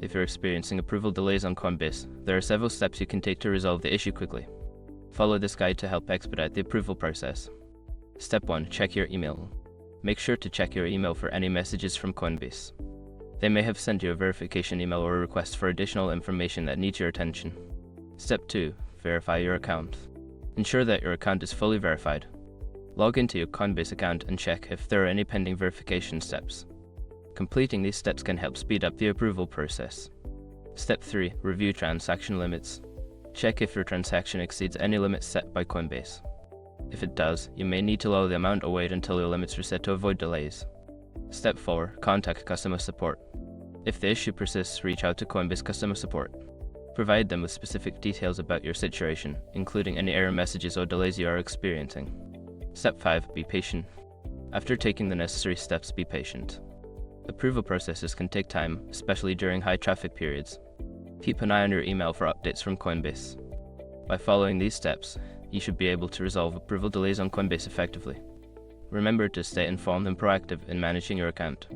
if you're experiencing approval delays on Coinbase, there are several steps you can take to resolve the issue quickly. Follow this guide to help expedite the approval process. Step 1. Check your email. Make sure to check your email for any messages from Coinbase. They may have sent you a verification email or a request for additional information that needs your attention. Step 2. Verify your account. Ensure that your account is fully verified. Log into your Coinbase account and check if there are any pending verification steps. Completing these steps can help speed up the approval process. Step 3. Review transaction limits. Check if your transaction exceeds any limits set by Coinbase. If it does, you may need to lower the amount or wait until your limits are set to avoid delays. Step 4. Contact customer support. If the issue persists, reach out to Coinbase customer support. Provide them with specific details about your situation, including any error messages or delays you are experiencing. Step 5. Be patient. After taking the necessary steps, be patient. Approval processes can take time, especially during high traffic periods. Keep an eye on your email for updates from Coinbase. By following these steps, you should be able to resolve approval delays on Coinbase effectively. Remember to stay informed and proactive in managing your account.